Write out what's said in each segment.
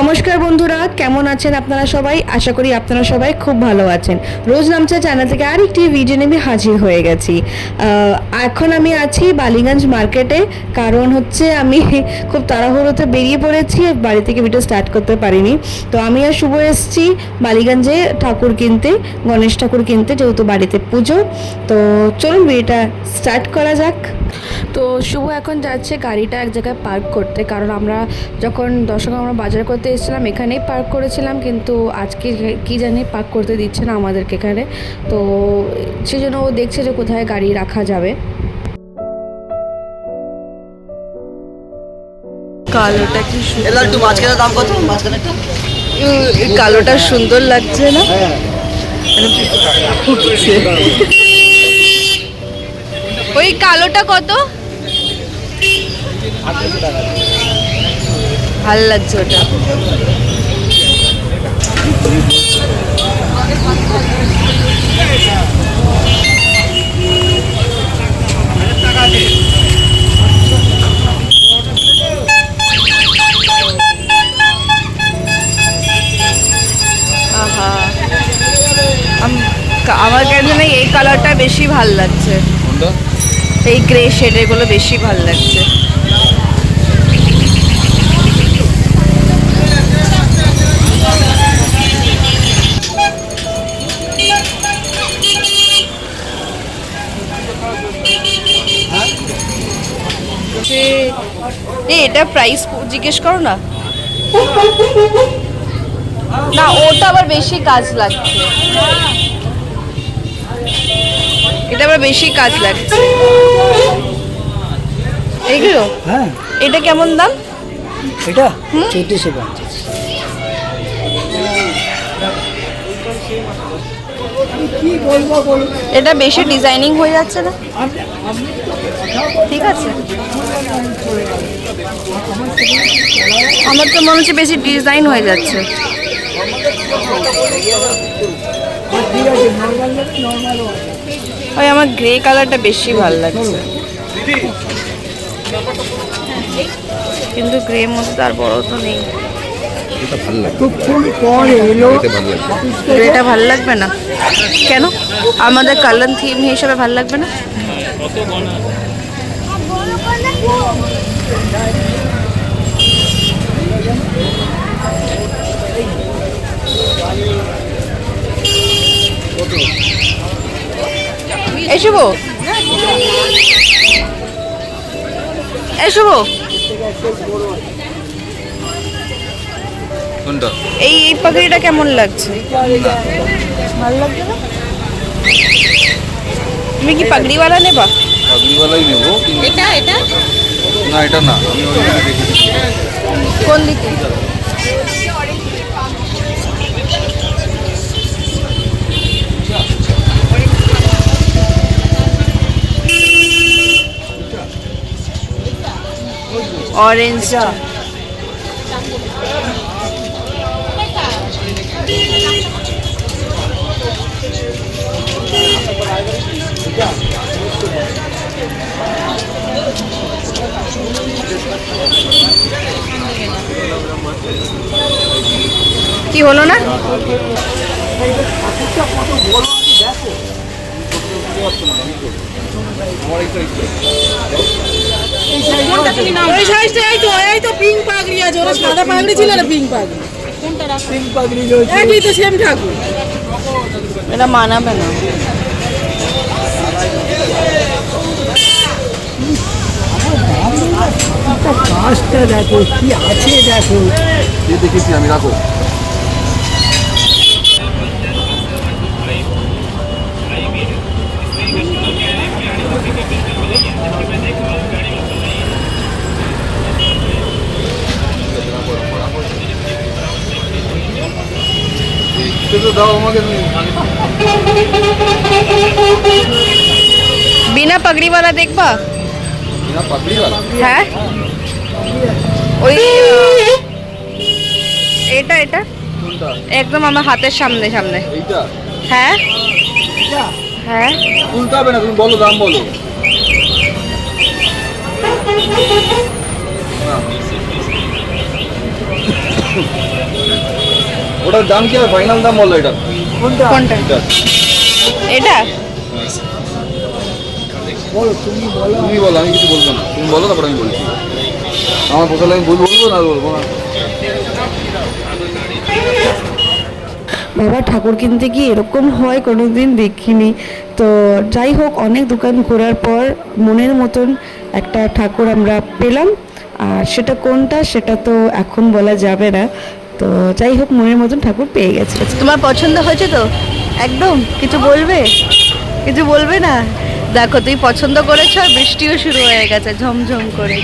নমস্কার বন্ধুরা, কেমন আছেন আপনারা সবাই? আশা করি আপনারা সবাই খুব ভালো আছেন। রোজ নামচা চ্যানেল থেকে আরেকটি ভিডিও নিয়ে হাজির হয়ে গেছি। এখন আমি আছি বালিগঞ্জ মার্কেটে, কারণ হচ্ছে আমি খুব তাড়াহুড়োতে বেরিয়ে পড়েছি, বাড়ি থেকে ভিডিও স্টার্ট করতে পারিনি। তো আমি আর শুভ এসেছি বালিগঞ্জে ঠাকুর কিনতে, গণেশ ঠাকুর কিনতে, যেহেতু বাড়িতে পুজো। তো চলুন ভিডিওটা স্টার্ট করা যাক। তো শুভ এখন যাচ্ছে গাড়িটা এক জায়গায় পার্ক করতে, কারণ আমরা যখন আমরা বাজার করতে এসেছিলাম এখানেই পার্ক করেছিলাম, কিন্তু আজকে কি জানি পার্ক করতে দিচ্ছে না আমাদেরকে এখানে। তো সেই জন্য ও দেখছে যে কোথায় গাড়ি রাখা যাবে। কালোটা কি সুন্দর, দাম কত? কালোটা সুন্দর লাগছে না? ওই কালোটা কত? ভাল লাগছে ওটা। আমার কেন এই কালারটা বেশি ভাল লাগছে, এই গ্রে শেডের গুলো বেশি ভাল লাগছে। এটা প্রাইস জিজ্ঞেস করো না। না, ওটা আবার বেশি কাজ লাগছে, এটা আবার বেশি কাজ লাগছে। এইগুলো হ্যাঁ, এটা কেমন দাম? এটা 1450। কি বলবো বলো, এটা বেশি ডিজাইনিং হয়ে যাচ্ছে না? ঠিক আছে, আমার তো মনে হচ্ছে বেশি ডিজাইন হয়ে যাচ্ছে। ওই আমার গ্রে কালারটা বেশি ভালো লাগছে, কিন্তু গ্রে মধ্যে আর বড় তো নেই। এটা ভালো লাগবে না কেন? আমাদের কালার থিম হিসেবে ভালো লাগবে না? এসব এসব এই পাগড়িটা কেমন লাগছে? ভালো লাগছে না? তুমি কি পাগড়িওয়ালা নেবা? পাগড়িওয়ালাই নেব। এটা এটা না, এটা না, আমি ওইখানে দেখেছি। কোন দিকে? অরেঞ্জ। কি হলো না? ওই সাইজটা এই তো পিঙ্ক পাগড়ি আছে, ওরা সাদা পাগড়ি ছিল না, পিঙ্ক পাগড়ি। পিঙ্ক পাগড়ি একই তো সেম ঠাকুর। এটা মানাবে না। কাজটা দেখো কি আছে, দেখো দেখেছি আমি, রাখো। দাও আমাকে। बिना पगड़ी वाला देखबा? बिना पगड़ी वाला? হ্যাঁ, ওই এটা এটা কোনটা? একদম আমার হাতের সামনে সামনে। এইটা? হ্যাঁ হ্যাঁ। খুলতে হবে না, তুমি বলো, দাম বলো। না ওটার দাম কি হবে? ফাইনাল দাম বলো এটা। কোনটা কোনটা? এটা এটা বলো, তুমি বলো। তুমি বলো, আমি কিছু বলবো না। তুমি বলো, তারপর আমি বলছি। আমার পোষালে আমি বলবো না, বলবো না। বাবা, ঠাকুর কিনতে গিয়ে এরকম হয় কোনোদিন দেখিনি। তো যাই হোক, অনেক দোকান ঘোরার পর মনের মতন একটা ঠাকুর আমরা পেলাম। আর সেটা কোনটা সেটা তো এখন বলা যাবে না। তো যাই হোক, মনের মতন ঠাকুর পেয়ে গেছে। তোমার পছন্দ হয়েছে তো? একদম কিছু বলবে? কিছু বলবে না? দেখো, তুই পছন্দ করেছ আর বৃষ্টিও শুরু হয়ে গেছে ঝমঝম করে।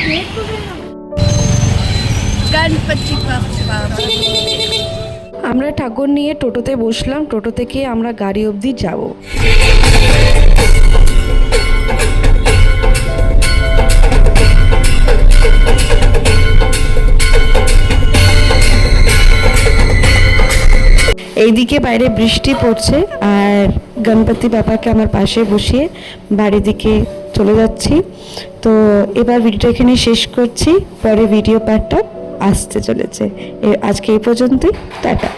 গণপতি বাপ্পা। আমরা ঠাকুর নিয়ে টোটোতে বসলাম। টোটো থেকে আমরা গাড়ি অবধি যাব। এইদিকে বাইরে বৃষ্টি পড়ছে আর গণপতি বাবাকে আমার পাশে বসিয়ে বাড়ির দিকে চলে যাচ্ছি। তো এবার ভিডিওটা এখানে শেষ করছি। পরে ভিডিও পার্টটা আসতে চলেছে। আজকে এই পর্যন্তই। টাটা।